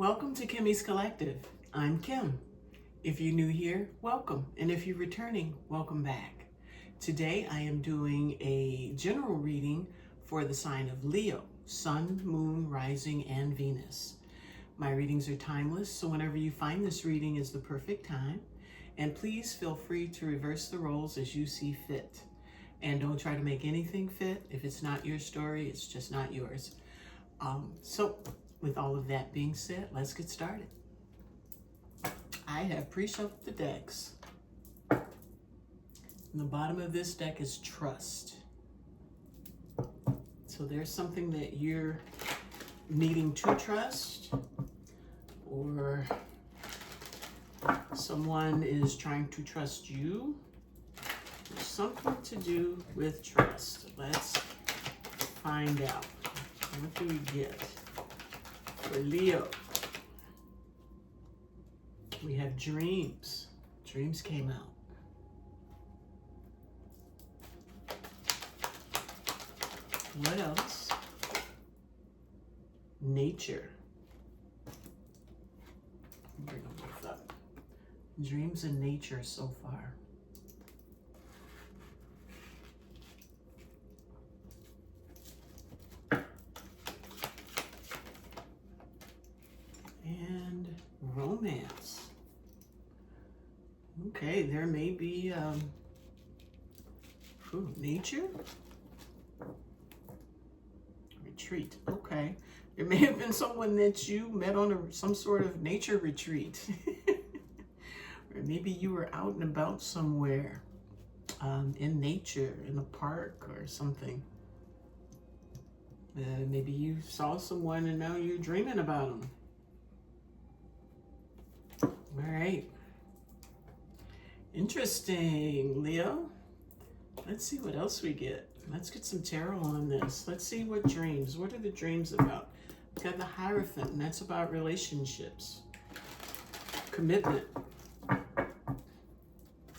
Welcome to Kimmy's Collective. I'm Kim. If you're new here, welcome. And if you're returning, welcome back. Today I am doing a general reading for the sign of Leo, Sun, Moon, Rising, and Venus. My readings are timeless, so whenever you find this reading is the perfect time. And please feel free to reverse the roles as you see fit. And don't try to make anything fit. If it's not your story, it's just not yours. With all of that being said, let's get started. I have pre-shuffled the decks. And the bottom of this deck is trust. So there's something that you're needing to trust, or someone is trying to trust you. There's something to do with trust. Let's find out. What do we get? For Leo, we have dreams. Dreams came out. What else? Nature. Bring them both up. Dreams and nature so far. And romance. Okay, there may be nature. Retreat. Okay, there may have been someone that you met on some sort of nature retreat. Or maybe you were out and about somewhere in nature, in a park or something. Maybe you saw someone and now you're dreaming about them. All right. Interesting, Leo. Let's see what else we get. Let's get some tarot on this. Let's see what dreams. What are the dreams about? We've got the Hierophant, and that's about relationships, commitment,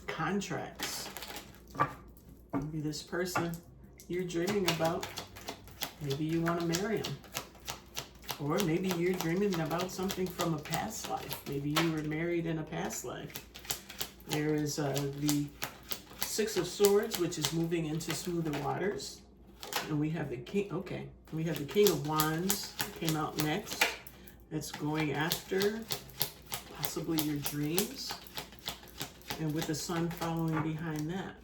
contracts. Maybe this person you're dreaming about, maybe you want to marry him. Or maybe you're dreaming about something from a past life. Maybe you were married in a past life. There is the Six of Swords, which is moving into smoother waters. And we have the King, okay. We have the King of Wands, came out next. That's going after possibly your dreams. And with the Sun following behind that.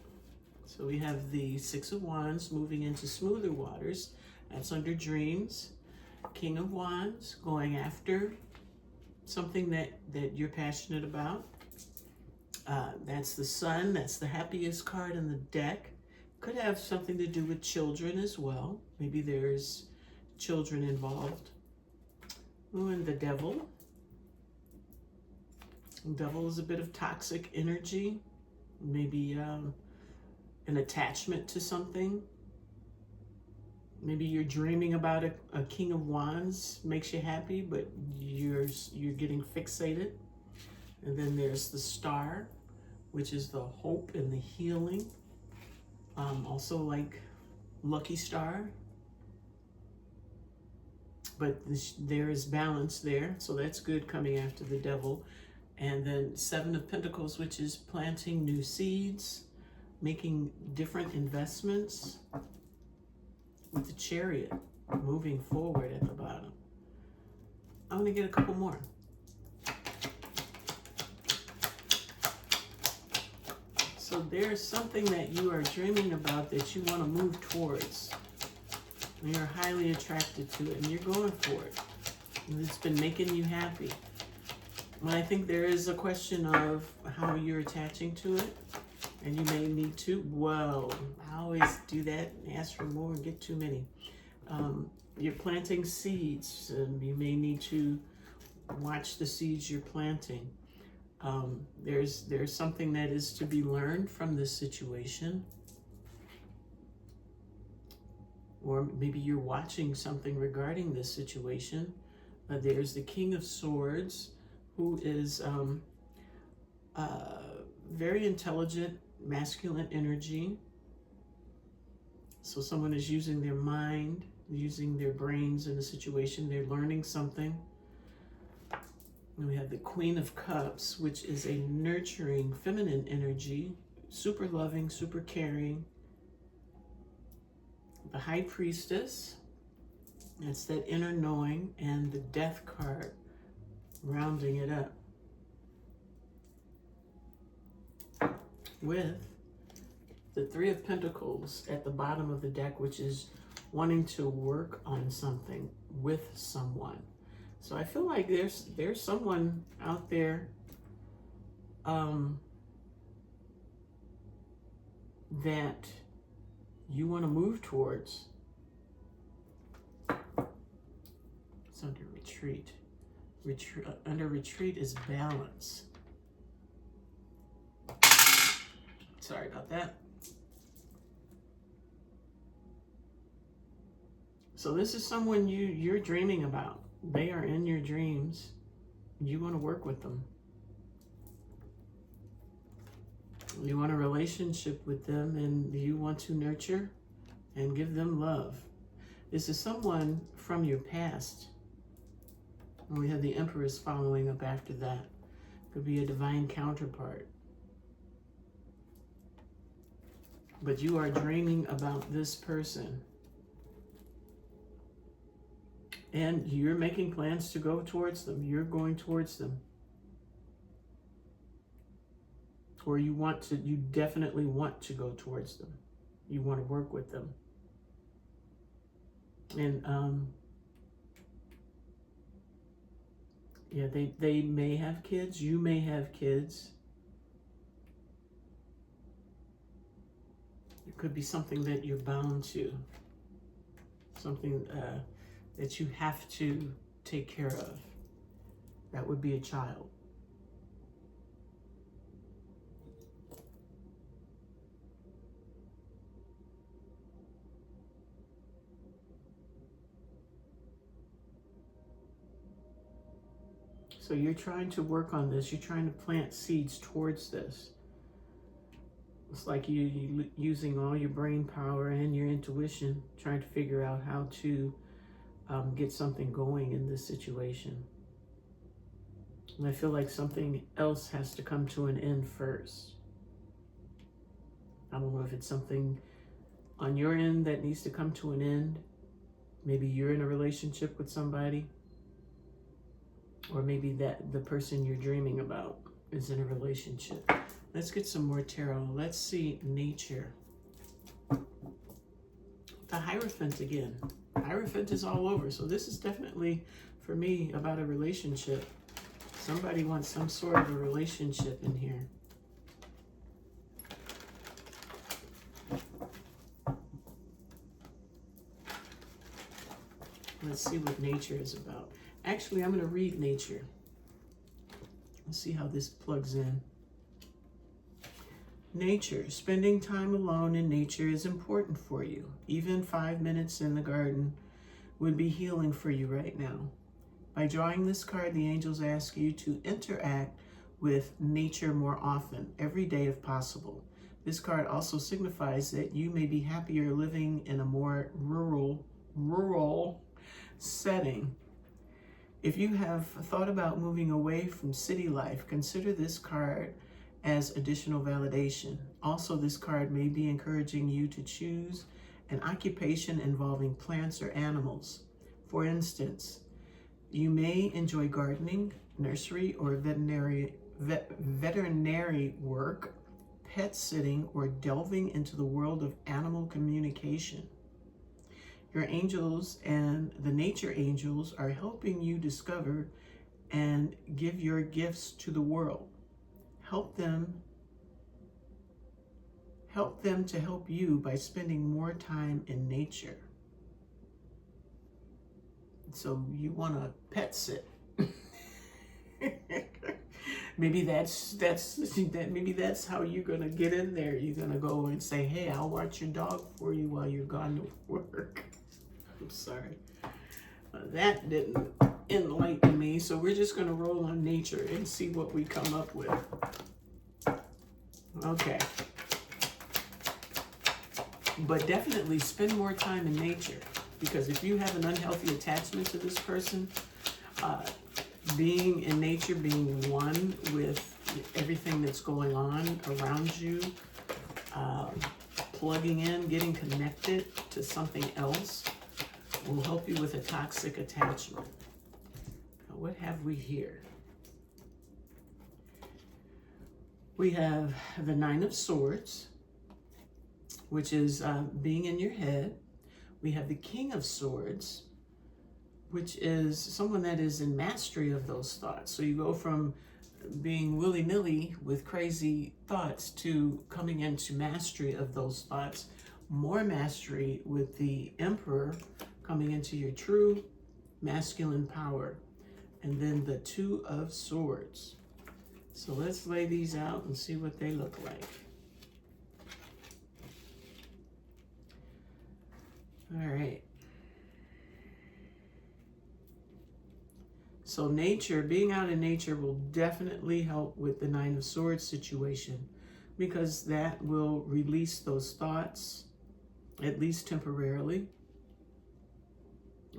So we have the Six of Wands moving into smoother waters. That's under dreams. King of Wands going after something that you're passionate about. That's the Sun. That's the happiest card in the deck. Could have something to do with children as well. Maybe there's children involved. Oh, and the Devil. The Devil is a bit of toxic energy. Maybe an attachment to something. Maybe you're dreaming about a King of Wands, makes you happy, but you're getting fixated. And then there's the Star, which is the hope and the healing. Also like Lucky Star. But there is balance there, so that's good coming after the Devil. And then Seven of Pentacles, which is planting new seeds, making different investments. With the Chariot moving forward at the bottom. I'm going to get a couple more. So there's something that you are dreaming about that you want to move towards. And you're highly attracted to it and you're going for it. And it's been making you happy. But I think there is a question of how you're attaching to it. And you may need to, well, I always do that, ask for more and get too many. You're planting seeds and you may need to watch the seeds you're planting. There's something that is to be learned from this situation. Or maybe you're watching something regarding this situation. There's the King of Swords, who is very intelligent, masculine energy. So someone is using their mind, using their brains in a situation. They're learning something. And we have the Queen of Cups, which is a nurturing feminine energy, super loving, super caring. The High Priestess, that's that inner knowing, and the Death card, rounding it up. With the Three of Pentacles at the bottom of the deck, which is wanting to work on something with someone. So I feel like there's someone out there that you want to move towards. It's under retreat. Under retreat is balance. Sorry about that. So this is someone you're dreaming about. They are in your dreams. You want to work with them. You want a relationship with them, and you want to nurture and give them love. This is someone from your past. And we have the Empress following up after that. Could be a divine counterpart. But you are dreaming about this person. And you're making plans to go towards them. You're going towards them. Or you definitely want to go towards them. You want to work with them. And yeah, they may have kids. You may have kids. It could be something that you're bound to. Something that you have to take care of. That would be a child. So you're trying to work on this. You're trying to plant seeds towards this. It's like you using all your brain power and your intuition, trying to figure out how to get something going in this situation. And I feel like something else has to come to an end first. I don't know if it's something on your end that needs to come to an end. Maybe you're in a relationship with somebody. Or maybe that the person you're dreaming about is in a relationship. Let's get some more tarot. Let's see nature. The Hierophant again. Hierophant is all over. So this is definitely, for me, about a relationship. Somebody wants some sort of a relationship in here. Let's see what nature is about. Actually, I'm going to read nature. Let's see how this plugs in. Nature. Spending time alone in nature is important for you. Even 5 minutes in the garden would be healing for you right now. By drawing this card, the angels ask you to interact with nature more often, every day if possible. This card also signifies that you may be happier living in a more rural setting. If you have thought about moving away from city life, consider this card as additional validation. Also, this card may be encouraging you to choose an occupation involving plants or animals. For instance, you may enjoy gardening, nursery or veterinary work, pet sitting, or delving into the world of animal communication. Your angels and the nature angels are helping you discover and give your gifts to the world. Help them to help you by spending more time in nature. So you want to pet sit. Maybe that's how you're gonna get in there. You're gonna go and say, "Hey, I'll watch your dog for you while you're gone to work." I'm sorry, that didn't enlighten me. So we're just gonna roll on nature and see what we come up with. Okay, but definitely spend more time in nature, because if you have an unhealthy attachment to this person, being in nature, being one with everything that's going on around you, plugging in, getting connected to something else will help you with a toxic attachment. Now, what have we here? We have the Nine of Swords, which is being in your head. We have the King of Swords, which is someone that is in mastery of those thoughts. So you go from being willy-nilly with crazy thoughts to coming into mastery of those thoughts. More mastery with the Emperor, coming into your true masculine power. And then the Two of Swords. So let's lay these out and see what they look like. All right. So nature, being out in nature will definitely help with the Nine of Swords situation, because that will release those thoughts, at least temporarily.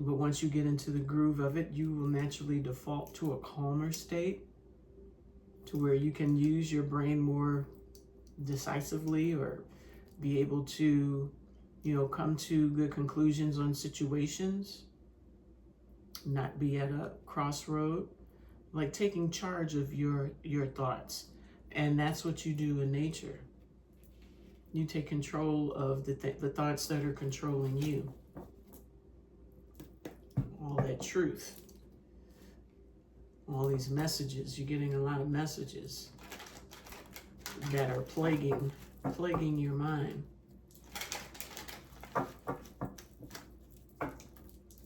But once you get into the groove of it, you will naturally default to a calmer state, to where you can use your brain more decisively, or be able to, you know, come to good conclusions on situations, not be at a crossroad, like taking charge of your thoughts. And that's what you do in nature. You take control of the thoughts that are controlling you. All that truth, all these messages, you're getting a lot of messages that are plaguing your mind.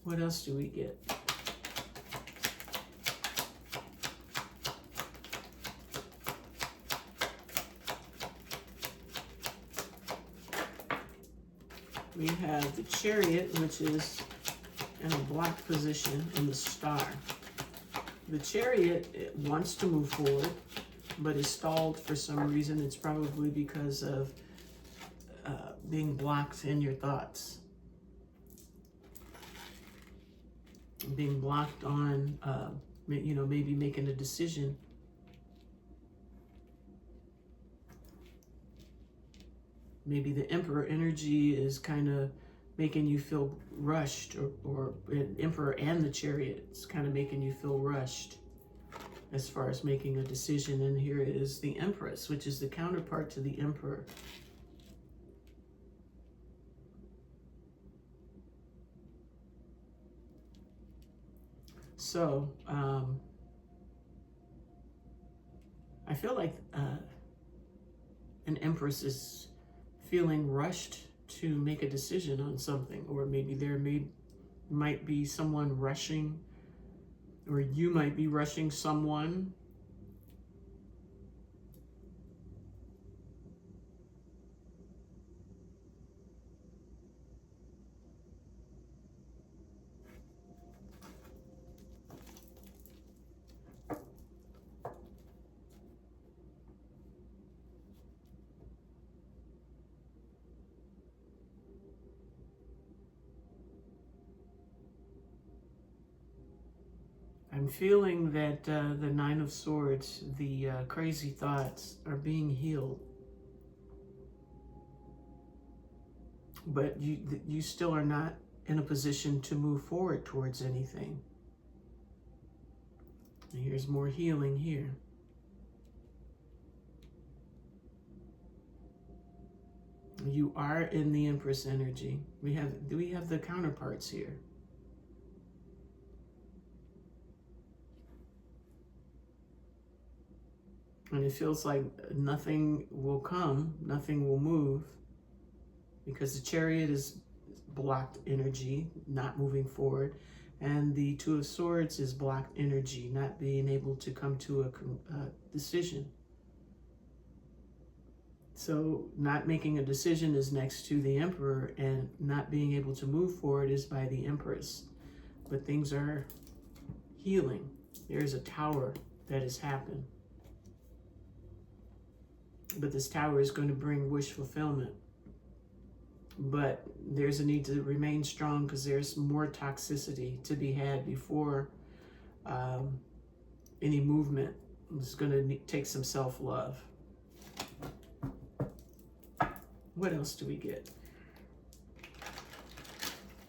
What else do we get? We have the Chariot, which is in a blocked position in the Star. The Chariot, it wants to move forward, but is stalled for some reason. It's probably because of being blocked in your thoughts. Being blocked on, you know, maybe making a decision. Maybe the Emperor energy is kind of making you feel rushed, or Emperor and the Chariot is kind of making you feel rushed as far as making a decision. And here is the Empress, which is the counterpart to the Emperor. So, I feel like an Empress is feeling rushed to make a decision on something, or maybe there might be someone rushing, or you might be rushing someone. I'm feeling that the Nine of Swords, the crazy thoughts, are being healed. But you still are not in a position to move forward towards anything. And here's more healing here. You are in the Empress energy. We have the counterparts here. And it feels like nothing will come, nothing will move, because the Chariot is blocked energy, not moving forward. And the Two of Swords is blocked energy, not being able to come to a decision. So not making a decision is next to the Emperor, and not being able to move forward is by the Empress. But things are healing. There's a tower that has happened. But this tower is going to bring wish fulfillment. But there's a need to remain strong, because there's more toxicity to be had before any movement is going to take some self-love. What else do we get?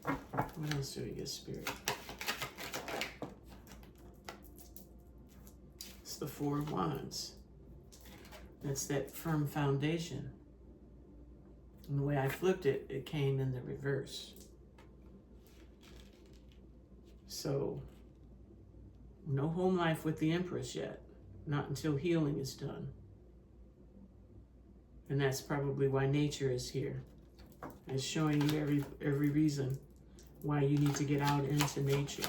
What else do we get, Spirit? It's the Four of Wands. That's that firm foundation. And the way I flipped it, it came in the reverse. So, no home life with the Empress yet. Not until healing is done. And that's probably why nature is here. It's showing you every reason why you need to get out into nature.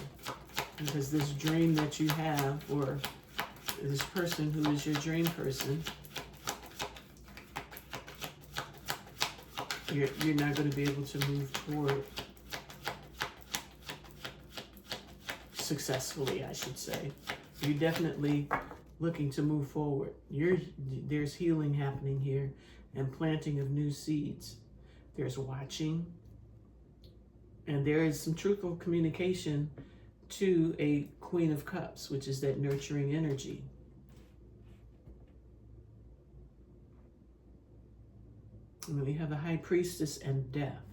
Because this dream that you have, or this person who is your dream person, you're not going to be able to move forward successfully, I should say. You're definitely looking to move forward. There's healing happening here and planting of new seeds. There's watching. And there is some truthful communication to a Queen of Cups, which is that nurturing energy. And then we have the High Priestess and Death.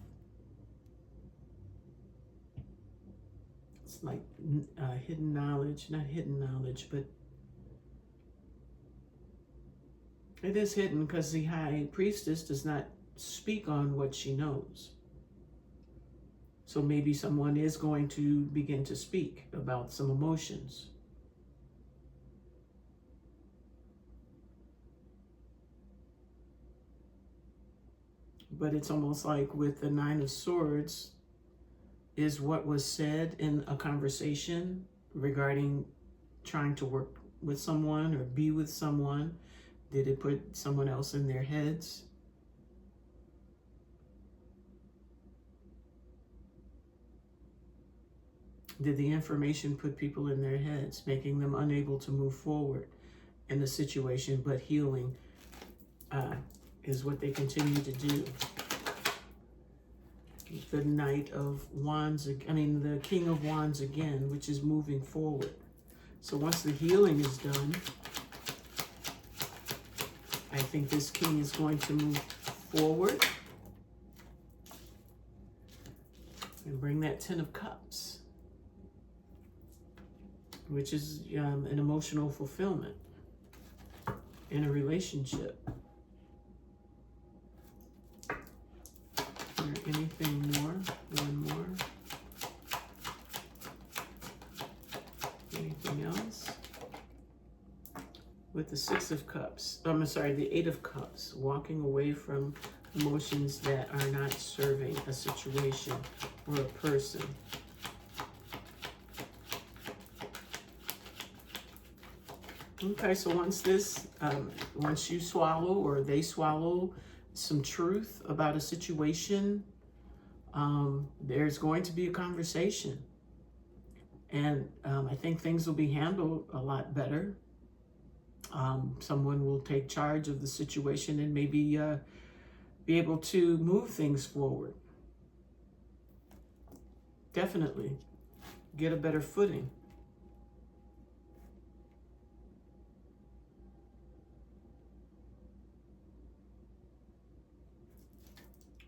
It's like hidden knowledge, not hidden knowledge, but it is hidden because the High Priestess does not speak on what she knows. So maybe someone is going to begin to speak about some emotions. But it's almost like with the Nine of Swords is what was said in a conversation regarding trying to work with someone or be with someone. Did it put someone else in their heads? Did the information put people in their heads, making them unable to move forward in the situation, but healing is what they continue to do. The Knight of Wands, the King of Wands again, which is moving forward. So once the healing is done, I think this king is going to move forward and bring that Ten of Cups, which is an emotional fulfillment in a relationship. Is there anything more? One more. Anything else? With the Six of Cups, the Eight of Cups, walking away from emotions that are not serving a situation or a person. Okay, so once you swallow or they swallow some truth about a situation, there's going to be a conversation. And I think things will be handled a lot better. Someone will take charge of the situation and maybe be able to move things forward. Definitely get a better footing.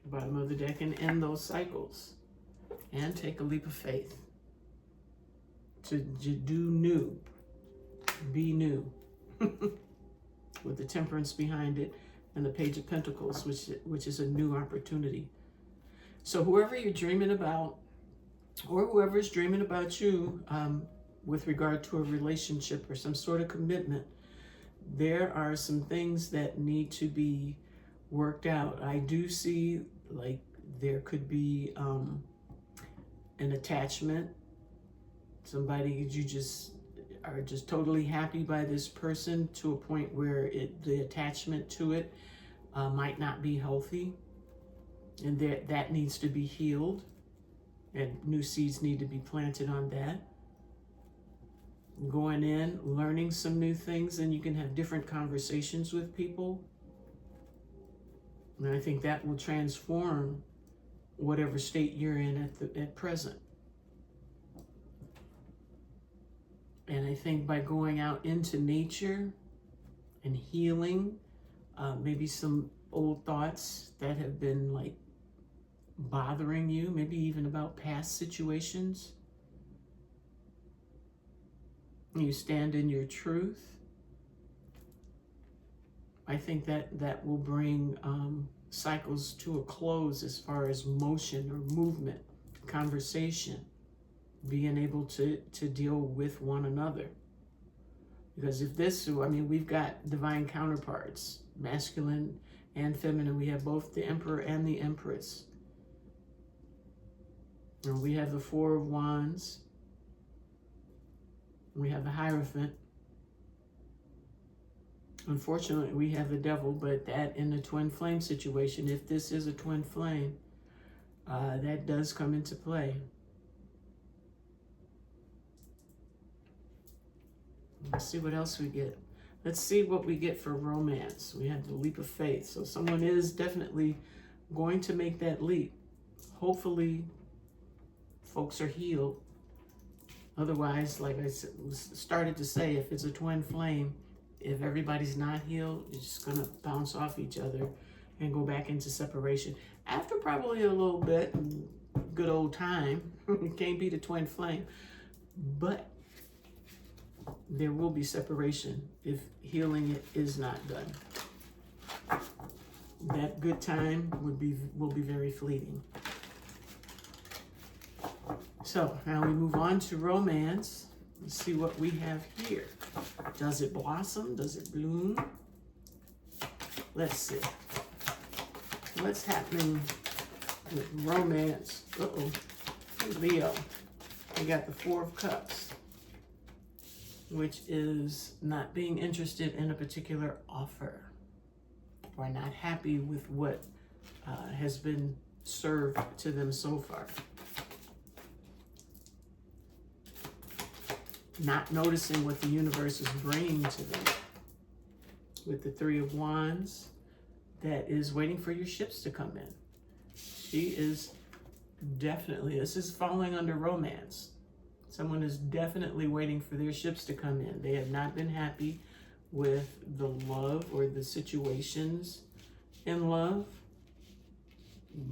Bottom of the deck, and end those cycles and take a leap of faith to do new, be new. With the Temperance behind it and the Page of Pentacles, which is a new opportunity. So whoever you're dreaming about, or whoever's dreaming about you with regard to a relationship or some sort of commitment, there are some things that need to be worked out. I do see like there could be an attachment, somebody you just are just totally happy by this person to a point where the attachment to it might not be healthy, and that needs to be healed, and new seeds need to be planted on that. Going in, learning some new things, and you can have different conversations with people, and I think that will transform whatever state you're in at present. And I think by going out into nature and healing, maybe some old thoughts that have been like bothering you, maybe even about past situations, you stand in your truth. I think that will bring cycles to a close as far as motion or movement, conversation, being able to deal with one another. Because if this, I mean, we've got divine counterparts, masculine and feminine. We have both the Emperor and the Empress. And we have the Four of Wands. We have the Hierophant. Unfortunately, we have the Devil, but that in the twin flame situation, if this is a twin flame, that does come into play. Let's see what else we get. Let's see what we get for romance. We have the leap of faith. So someone is definitely going to make that leap. Hopefully, folks are healed. Otherwise, like I started to say, if it's a twin flame, if everybody's not healed, you're just going to bounce off each other and go back into separation. After probably a little bit, good old time, it can't be the twin flame. But there will be separation if healing is not done. That good time will be very fleeting. So now we move on to romance. Let's see what we have here. Does it blossom? Does it bloom? Let's see. What's happening with romance? Uh-oh. Leo. We got the Four of Cups, which is not being interested in a particular offer or not happy with what has been served to them so far. Not noticing what the universe is bringing to them. With the Three of Wands, that is waiting for your ships to come in. She is definitely, this is falling under romance. Someone is definitely waiting for their ships to come in. They have not been happy with the love or the situations in love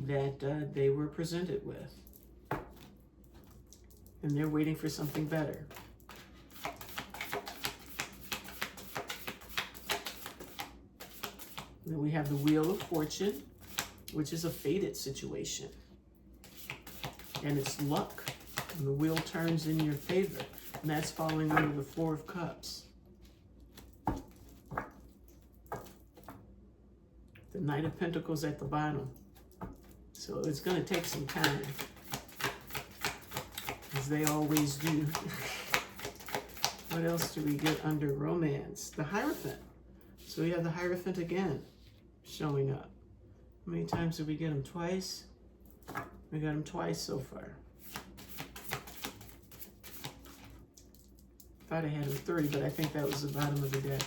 that they were presented with. And they're waiting for something better. Then we have the Wheel of Fortune, which is a fated situation. And it's luck. And the wheel turns in your favor. And that's falling under the Four of Cups. The Knight of Pentacles at the bottom. So it's going to take some time, as they always do. What else do we get under romance? The Hierophant. So we have the Hierophant again showing up. How many times did we get him? Twice? We got him twice so far. Thought I had him 3, but I think that was the bottom of the deck.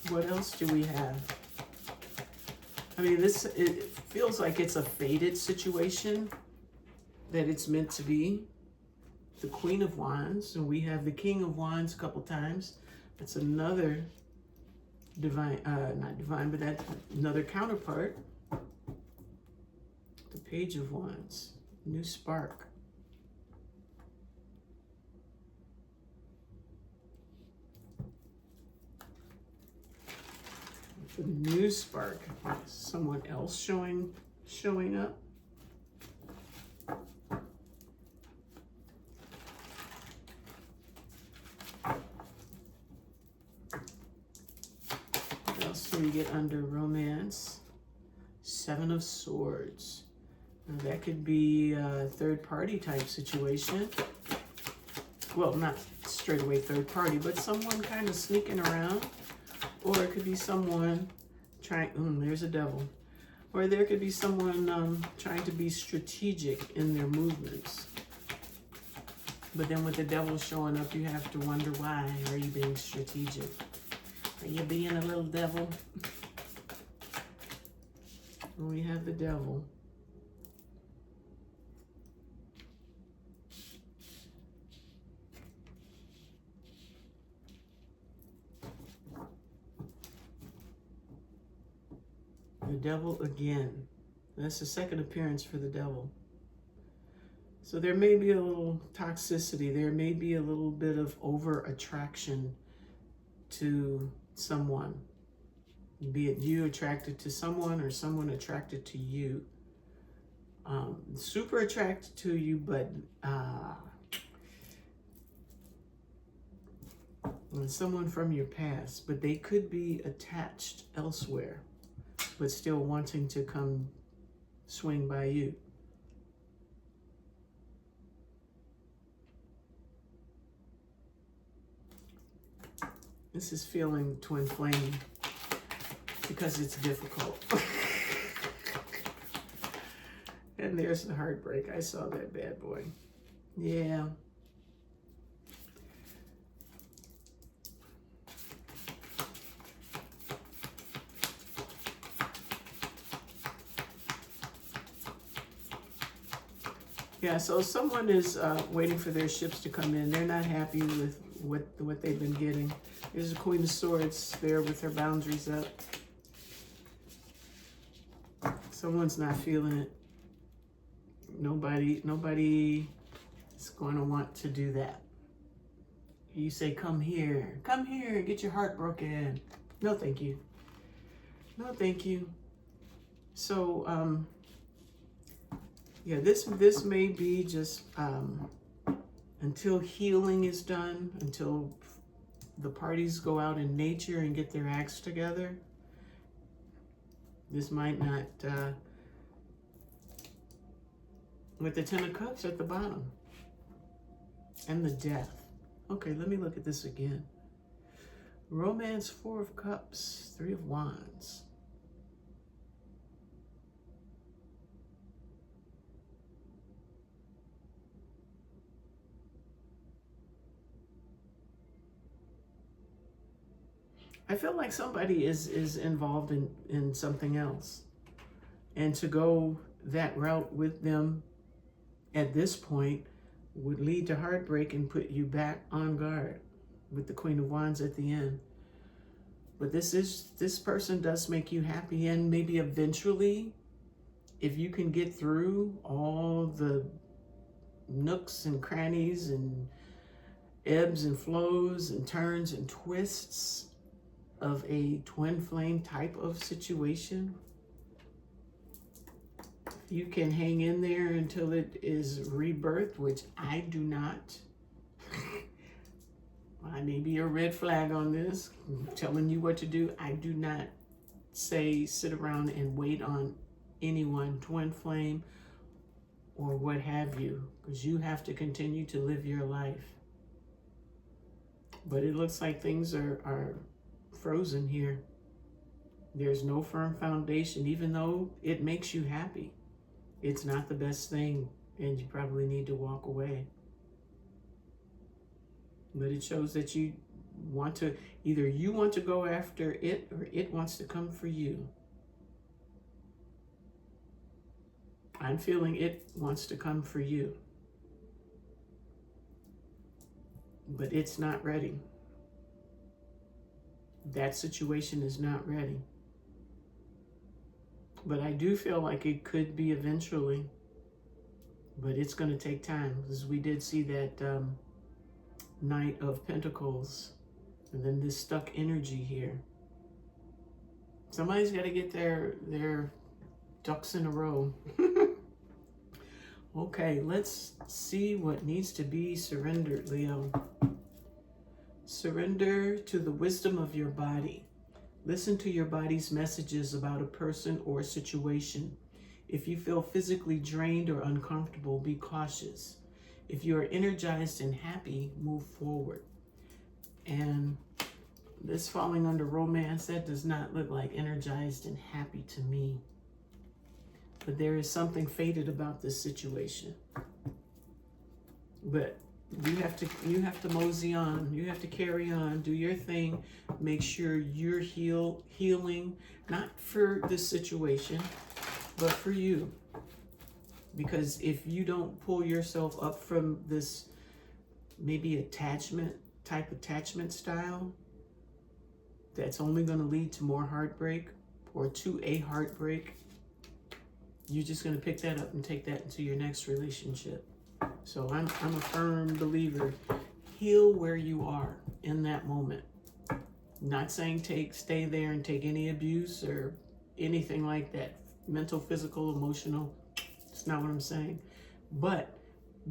What else do we have? I mean, it feels like it's a fated situation, that it's meant to be. The Queen of Wands, and we have the King of Wands a couple times. That's another divine, not divine, but that's another counterpart. The Page of Wands, new spark. The new spark, someone else showing up. What else do we get under romance? Seven of Swords. Now that could be a third party type situation. Well, not straight away third party, but someone kind of sneaking around. Or it could be someone trying, there's a devil. Or there could be someone trying to be strategic in their movements. But then with the devil showing up, you have to wonder, why are you being strategic? Are you being a little devil? We have the devil. devil again. That's the second appearance for the devil. So there may be a little toxicity. There may be a little bit of over attraction to someone. Be it you attracted to someone or someone attracted to you. Super attracted to you, but someone from your past, but they could be attached elsewhere, but still wanting to come swing by you. This is feeling twin flame because it's difficult. And there's the heartbreak. I saw that bad boy. Yeah. Yeah, so someone is waiting for their ships to come in. They're not happy with what they've been getting. There's the Queen of Swords there with her boundaries up. Someone's not feeling it. Nobody is going to want to do that. You say, come here, get your heart broken. No, thank you. No, thank you. So, yeah, this may be just until healing is done, until the parties go out in nature and get their acts together. This might not, with the Ten of Cups at the bottom and the Death. Okay, let me look at this again. Romance, Four of Cups, Three of Wands. I feel like somebody is involved in something else. And to go that route with them at this point would lead to heartbreak and put you back on guard with the Queen of Wands at the end. But this person does make you happy, and maybe eventually, if you can get through all the nooks and crannies and ebbs and flows and turns and twists of a twin flame type of situation, you can hang in there until it is rebirthed, which I do not. I may be a red flag on this, I'm telling you what to do. I do not say sit around and wait on anyone, twin flame or what have you, because you have to continue to live your life. But it looks like things are frozen here. There's no firm foundation, even though it makes you happy. It's not the best thing, and you probably need to walk away. But it shows that you want to, either you want to go after it or it wants to come for you. I'm feeling it wants to come for you. But it's not ready. That situation is not ready. But I do feel like it could be eventually. But it's going to take time, because we did see that Knight of Pentacles. And then this stuck energy here. Somebody's got to get their ducks in a row. Okay, let's see what needs to be surrendered, Leo. Surrender to the wisdom of your body. Listen to your body's messages about a person or situation. If you feel physically drained or uncomfortable, be cautious. If you are energized and happy, move forward. And this falling under romance, that does not look like energized and happy to me. But there is something fated about this situation. But you have to mosey on. You have to carry on. Do your thing. Make sure you're healing, not for this situation, but for you. Because if you don't pull yourself up from this maybe attachment style, that's only going to lead to more heartbreak or to a heartbreak, you're just going to pick that up and take that into your next relationship. So I'm a firm believer. Heal where you are in that moment. Not saying stay there and take any abuse or anything like that. Mental, physical, emotional. It's not what I'm saying. But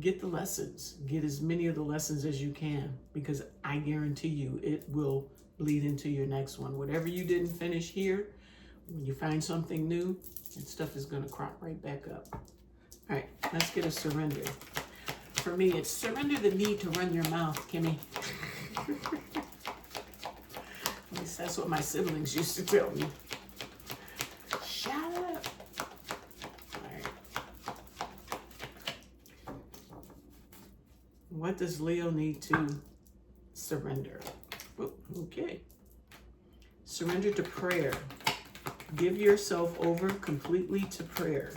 get the lessons. Get as many of the lessons as you can, because I guarantee you it will bleed into your next one. Whatever you didn't finish here, when you find something new, that stuff is going to crop right back up. All right, let's get a surrender. For me, it's surrender the need to run your mouth, Kimmy. At least that's what my siblings used to tell me. Shut up. All right. What does Leo need to surrender? Oh, okay. Surrender to prayer. Give yourself over completely to prayer.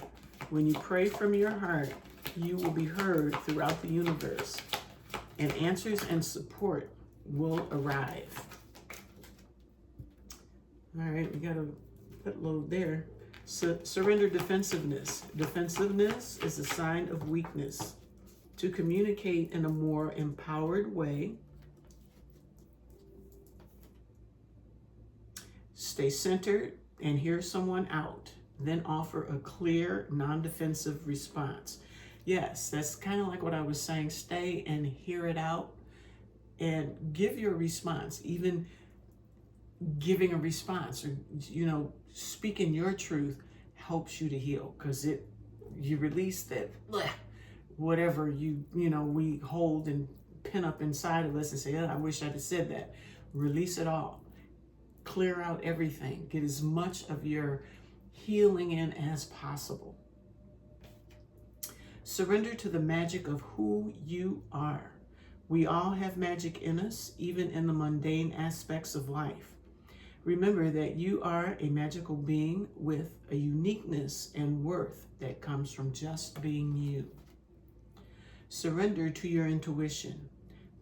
When you pray from your heart, you will be heard throughout the universe, and answers and support will arrive. All right, we got to put load there. Surrender defensiveness. Defensiveness is a sign of weakness. To communicate in a more empowered way, stay centered and hear someone out. Then offer a clear, non-defensive response. Yes, that's kind of like what I was saying. Stay and hear it out and give your response. Even giving a response, or, you know, speaking your truth helps you to heal, because you release that whatever we hold and pin up inside of us and say, oh, I wish I'd have said that. Release it all. Clear out everything. Get as much of your healing in as possible. Surrender to the magic of who you are. We all have magic in us, even in the mundane aspects of life. Remember that you are a magical being with a uniqueness and worth that comes from just being you. Surrender to your intuition.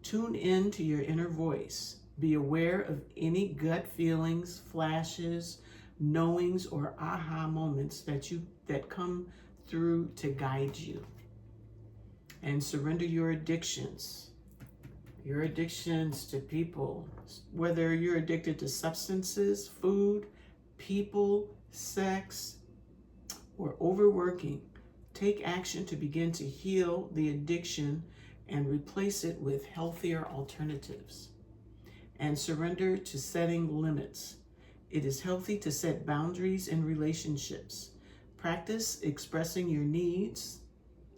Tune in to your inner voice. Be aware of any gut feelings, flashes, knowings, or aha moments that come through to guide you. And surrender your addictions. Your addictions to people, whether you're addicted to substances, food, people, sex, or overworking. Take action to begin to heal the addiction and replace it with healthier alternatives. And surrender to setting limits. It is healthy to set boundaries in relationships. Practice expressing your needs.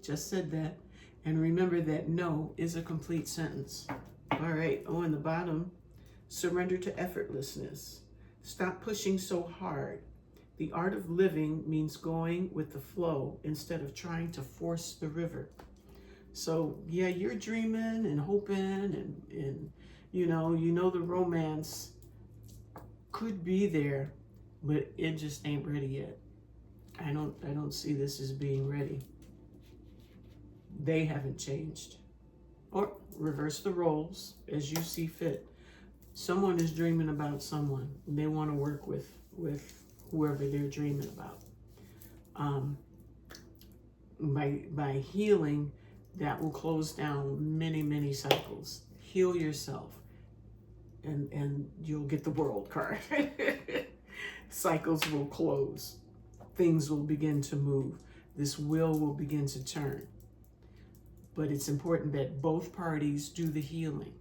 Just said that. And remember that no is a complete sentence. All right. Oh, in the bottom, surrender to effortlessness. Stop pushing so hard. The art of living means going with the flow instead of trying to force the river. So, yeah, you're dreaming and hoping and you know the romance could be there, but it just ain't ready yet. I don't see this as being ready. They haven't changed. Or reverse the roles as you see fit. Someone is dreaming about someone, and they want to work with whoever they're dreaming about. By healing, that will close down many cycles. Heal yourself, and you'll get the World card. Cycles will close. Things will begin to move. This wheel will begin to turn. But it's important that both parties do the healing.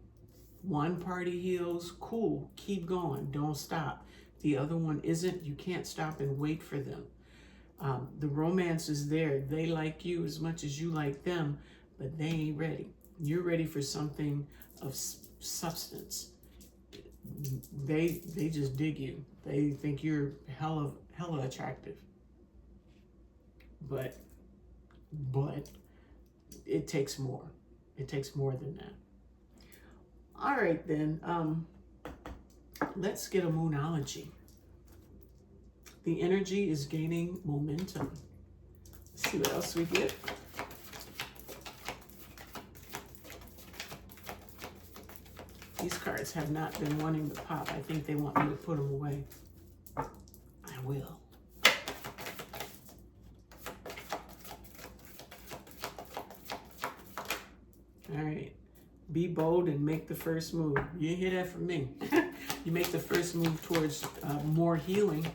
One party heals, cool, keep going, don't stop. The other one isn't, you can't stop and wait for them. The romance is there. They like you as much as you like them, but they ain't ready. You're ready for something of substance. They just dig you. They think you're hella attractive. But it takes more. It takes more than that. All right, then. Let's get a moonology. The energy is gaining momentum. Let's see what else we get. These cards have not been wanting to pop. I think they want me to put them away. I will. All right. Be bold and make the first move. You didn't hear that from me. You make the first move towards more healing,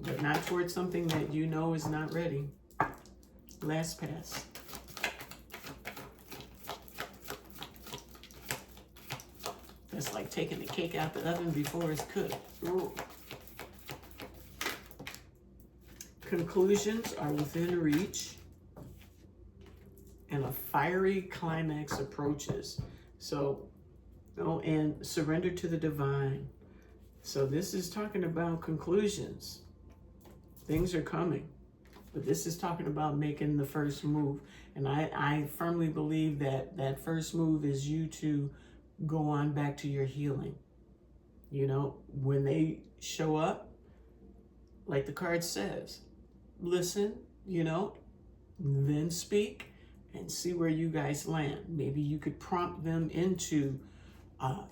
but not towards something that you know is not ready. Last pass. That's like taking the cake out the oven before it's cooked. Ooh. Conclusions are within reach, and a fiery climax approaches. So, and surrender to the divine. So this is talking about conclusions. Things are coming, but this is talking about making the first move. And I firmly believe that that first move is you to go on back to your healing. You know, when they show up, like the card says, listen, you know, then speak and see where you guys land. Maybe you could prompt them into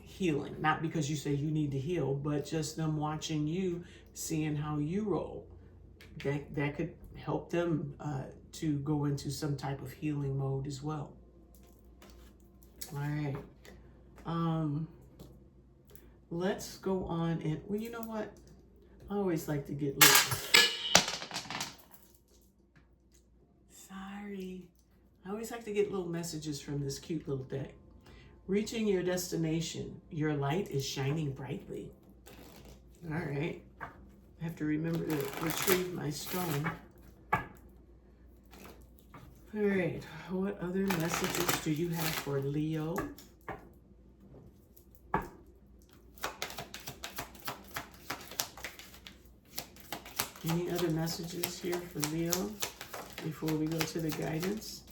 healing, not because you say you need to heal, but just them watching you, seeing how you roll. That could help them to go into some type of healing mode as well. All right. Let's go on and, well, you know what? I always like to get I always like to get little messages from this cute little deck. Reaching your destination, your light is shining brightly. All right. I have to remember to retrieve my stone. All right. What other messages do you have for Leo? Any other messages here for Leo before we go to the guidance?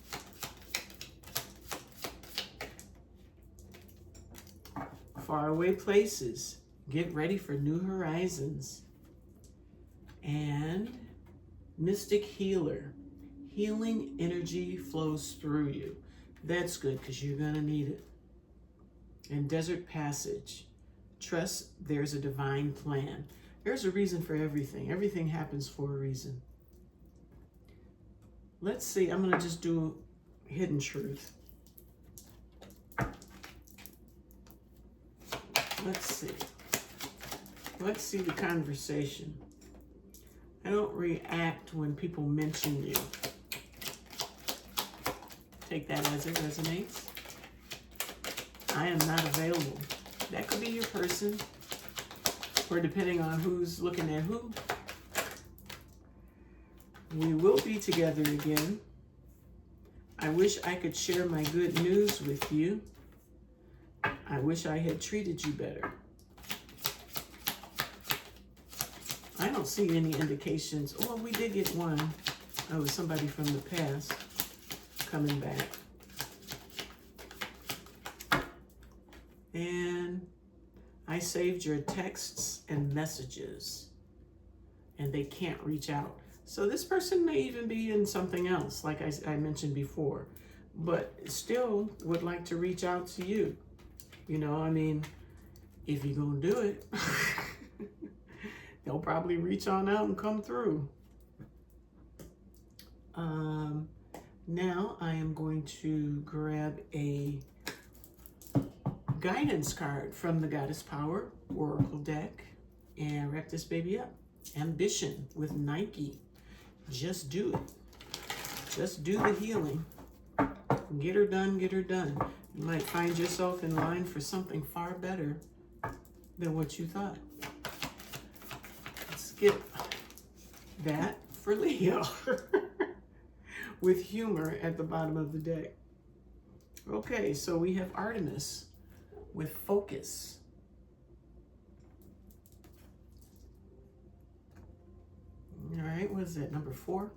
Faraway places. Get ready for new horizons. And mystic healer. Healing energy flows through you. That's good because you're going to need it. And desert passage. Trust there's a divine plan. There's a reason for everything. Everything happens for a reason. Let's see. I'm going to just do hidden truth. Let's see. Let's see the conversation. I don't react when people mention you. Take that as it resonates. I am not available. That could be your person, or depending on who's looking at who. We will be together again. I wish I could share my good news with you. I wish I had treated you better. I don't see any indications. Oh, we did get one. Oh, it was somebody from the past coming back. And I saved your texts and messages, and they can't reach out. So this person may even be in something else, like I mentioned before, but still would like to reach out to you. You know, I mean, if you're going to do it, they'll probably reach on out and come through. Now I am going to grab a guidance card from the Goddess Power Oracle deck and wrap this baby up. Ambition with Nike. Just do it. Just do the healing. Get her done, get her done. You might find yourself in line for something far better than what you thought. Let's get that for Leo with humor at the bottom of the deck. Okay, so we have Artemis with focus. All right, what is that, number 4?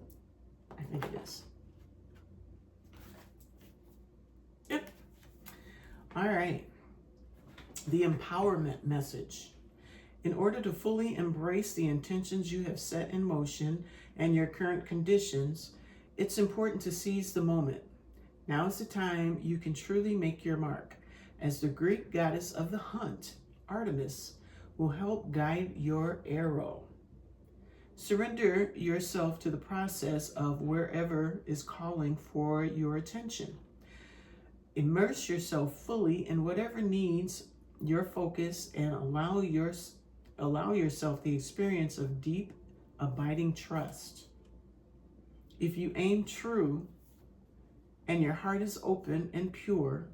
I think it is. Yep. All right. The empowerment message. In order to fully embrace the intentions you have set in motion and your current conditions, it's important to seize the moment. Now is the time you can truly make your mark. As the Greek goddess of the hunt, Artemis will help guide your arrow. Surrender yourself to the process of wherever is calling for your attention. Immerse yourself fully in whatever needs your focus and allow yourself the experience of deep, abiding trust. If you aim true and your heart is open and pure,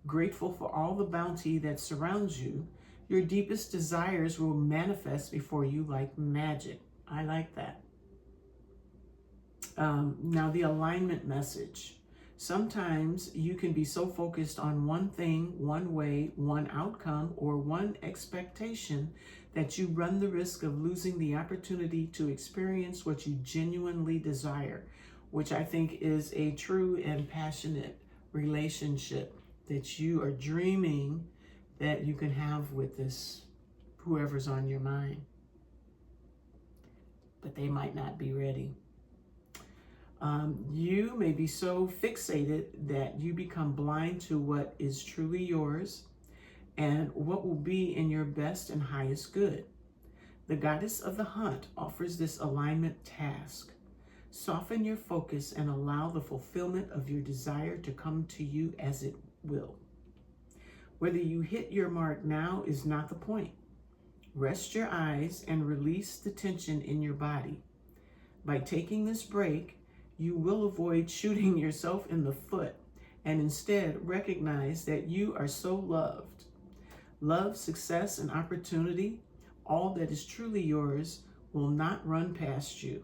grateful for all the bounty that surrounds you, your deepest desires will manifest before you like magic. I like that. Now the alignment message. Sometimes you can be so focused on one thing, one way, one outcome, or one expectation that you run the risk of losing the opportunity to experience what you genuinely desire, which I think is a true and passionate relationship that you are dreaming that you can have with this, whoever's on your mind. But they might not be ready. You may be so fixated that you become blind to what is truly yours and what will be in your best and highest good. The goddess of the hunt offers this alignment task. Soften your focus and allow the fulfillment of your desire to come to you as it will. Whether you hit your mark now is not the point. Rest your eyes and release the tension in your body. By taking this break, you will avoid shooting yourself in the foot and instead recognize that you are so loved. Love, success, and opportunity, all that is truly yours, will not run past you.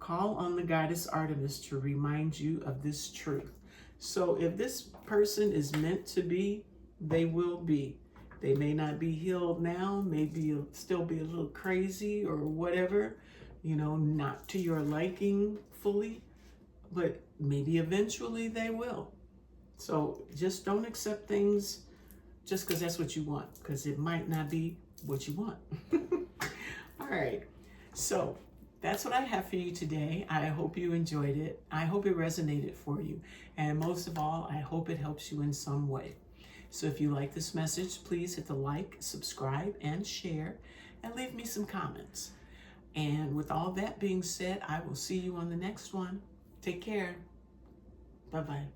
Call on the goddess Artemis to remind you of this truth. So if this person is meant to be, they will be. They may not be healed now, maybe still be a little crazy or whatever, not to your liking fully, but maybe eventually they will. So just don't accept things just because that's what you want, because it might not be what you want. All right, so that's what I have for you today. I hope you enjoyed it. I hope it resonated for you. And most of all, I hope it helps you in some way. So if you like this message, please hit the like, subscribe, and share, and leave me some comments. And with all that being said, I will see you on the next one. Take care. Bye-bye.